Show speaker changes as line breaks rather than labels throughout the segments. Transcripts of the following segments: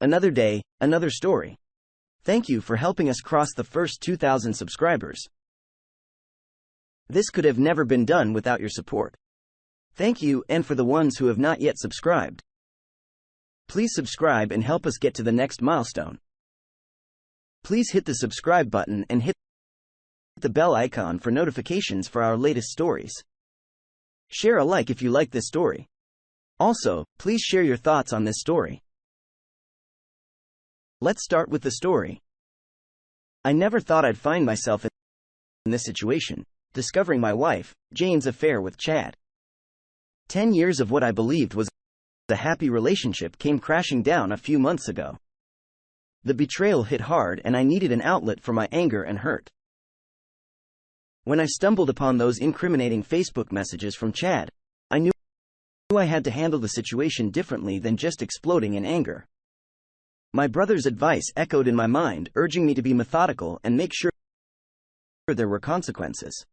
Another day, another story. Thank you for helping us cross the first 2,000 subscribers. This could have never been done without your support. Thank you, and for the ones who have not yet subscribed, please subscribe and help us get to the next milestone. Please hit the subscribe button and hit the bell icon for notifications for our latest stories. Share a like if you like this story. Also, please share your thoughts on this story. Let's start with the story. I never thought I'd find myself in this situation, discovering my wife, Jane's affair with Chad. 10 years of what I believed was a happy relationship came crashing down a few months ago. The betrayal hit hard and I needed an outlet for my anger and hurt. When I stumbled upon those incriminating Facebook messages from Chad, I knew I had to handle the situation differently than just exploding in anger. My brother's advice echoed in my mind, urging me to be methodical and make sure there were consequences.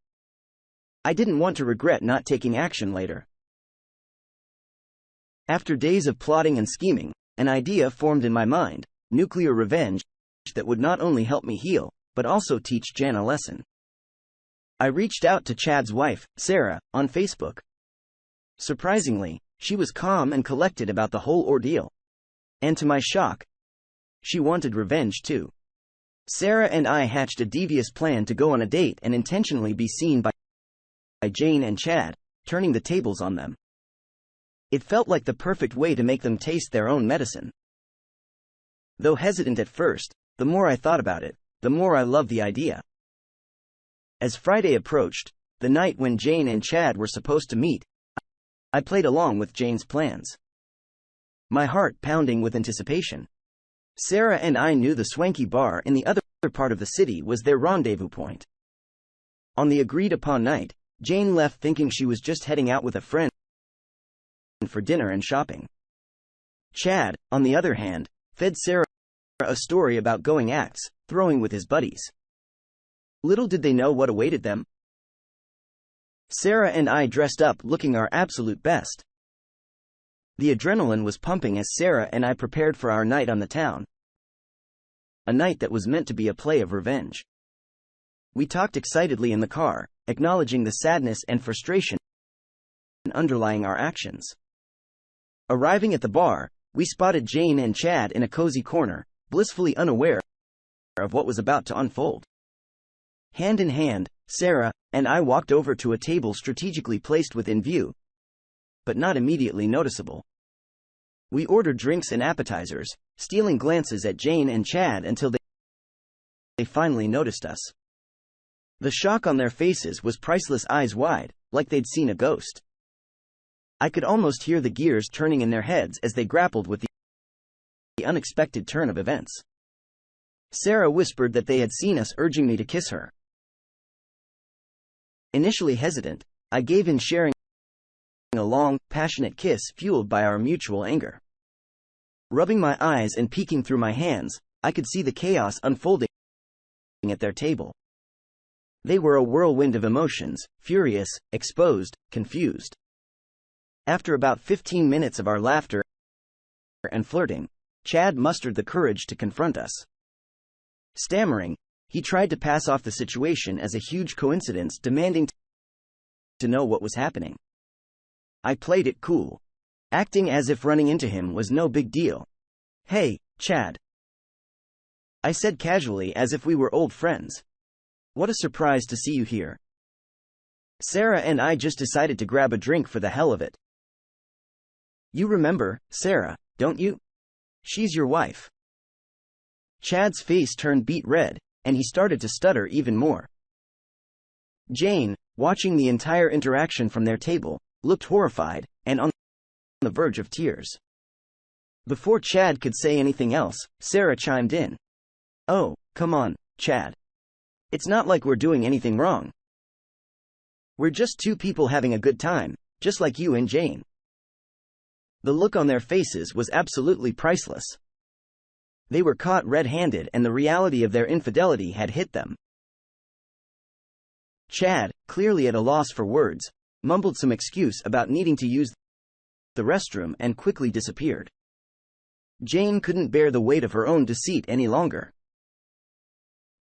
I didn't want to regret not taking action later. After days of plotting and scheming, an idea formed in my mind: nuclear revenge that would not only help me heal, but also teach Jan a lesson. I reached out to Chad's wife, Sarah, on Facebook. Surprisingly, she was calm and collected about the whole ordeal. And to my shock, she wanted revenge too. Sarah and I hatched a devious plan to go on a date and intentionally be seen by Jane and Chad, turning the tables on them. It felt like the perfect way to make them taste their own medicine. Though hesitant at first, the more I thought about it, the more I loved the idea. As Friday approached, the night when Jane and Chad were supposed to meet, I played along with Jane's plans, my heart pounding with anticipation. Sarah and I knew the swanky bar in the other part of the city was their rendezvous point. On the agreed-upon night, Jane left thinking she was just heading out with a friend for dinner and shopping. Chad, on the other hand, fed Sarah a story about going axe throwing with his buddies. Little did they know what awaited them. Sarah and I dressed up looking our absolute best. The adrenaline was pumping as Sarah and I prepared for our night on the town. A night that was meant to be a play of revenge. We talked excitedly in the car, acknowledging the sadness and frustration underlying our actions. Arriving at the bar, we spotted Jane and Chad in a cozy corner, blissfully unaware of what was about to unfold. Hand in hand, Sarah and I walked over to a table strategically placed within view, but not immediately noticeable. We ordered drinks and appetizers, stealing glances at Jane and Chad until they finally noticed us. The shock on their faces was priceless, eyes wide, like they'd seen a ghost. I could almost hear the gears turning in their heads as they grappled with the unexpected turn of events. Sarah whispered that they had seen us, urging me to kiss her. Initially hesitant, I gave in, sharing a long, passionate kiss fueled by our mutual anger. Rubbing my eyes and peeking through my hands, I could see the chaos unfolding at their table. They were a whirlwind of emotions: furious, exposed, confused. After about 15 minutes of our laughter and flirting, Chad mustered the courage to confront us. Stammering, he tried to pass off the situation as a huge coincidence, demanding to know what was happening. I played it cool, acting as if running into him was no big deal. "Hey, Chad," I said casually, as if we were old friends. "What a surprise to see you here. Sarah and I just decided to grab a drink for the hell of it. You remember Sarah, don't you? She's your wife." Chad's face turned beet red, and he started to stutter even more. Jane, watching the entire interaction from their table, looked horrified, and on the verge of tears. Before Chad could say anything else, Sarah chimed in. "Oh, come on, Chad. It's not like we're doing anything wrong. We're just two people having a good time, just like you and Jane." The look on their faces was absolutely priceless. They were caught red-handed, and the reality of their infidelity had hit them. Chad, clearly at a loss for words, mumbled some excuse about needing to use the restroom and quickly disappeared. Jane couldn't bear the weight of her own deceit any longer.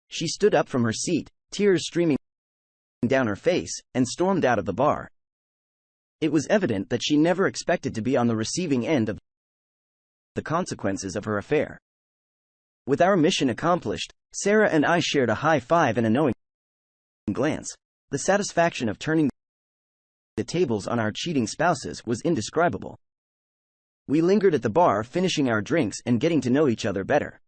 She stood up from her seat, tears streaming down her face, and stormed out of the bar. It was evident that she never expected to be on the receiving end of the consequences of her affair. With our mission accomplished, Sarah and I shared a high five and a knowing glance. The satisfaction of turning the tables on our cheating spouses was indescribable. We lingered at the bar, finishing our drinks and getting to know each other better.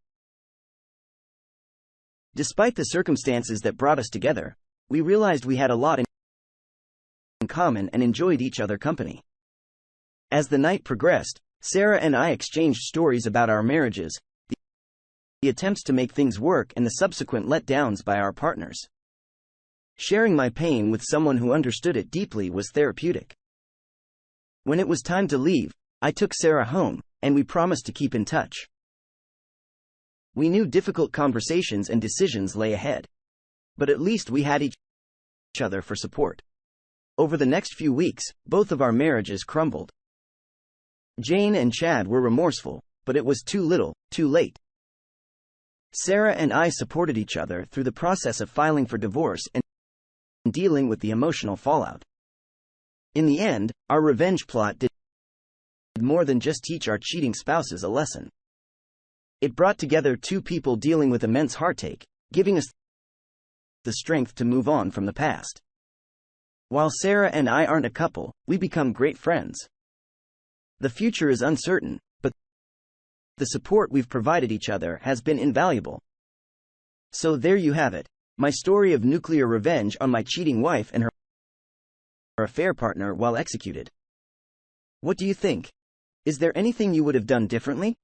Despite the circumstances that brought us together, we realized we had a lot in common and enjoyed each other's company. As the night progressed, Sarah and I exchanged stories about our marriages, the attempts to make things work, and the subsequent letdowns by our partners. Sharing my pain with someone who understood it deeply was therapeutic. When it was time to leave, I took Sarah home, and we promised to keep in touch. We knew difficult conversations and decisions lay ahead. But at least we had each other for support. Over the next few weeks, both of our marriages crumbled. Jane and Chad were remorseful, but it was too little, too late. Sarah and I supported each other through the process of filing for divorce and dealing with the emotional fallout. In the end, our revenge plot did more than just teach our cheating spouses a lesson. It brought together two people dealing with immense heartache, giving us the strength to move on from the past. While Sarah and I aren't a couple, we become great friends. The future is uncertain, but the support we've provided each other has been invaluable. So there you have it, my story of nuclear revenge on my cheating wife and her affair partner while executed. What do you think? Is there anything you would have done differently?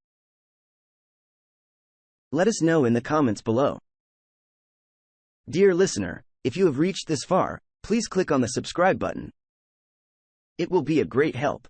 Let us know in the comments below. Dear listener, if you have reached this far, please click on the subscribe button. It will be a great help.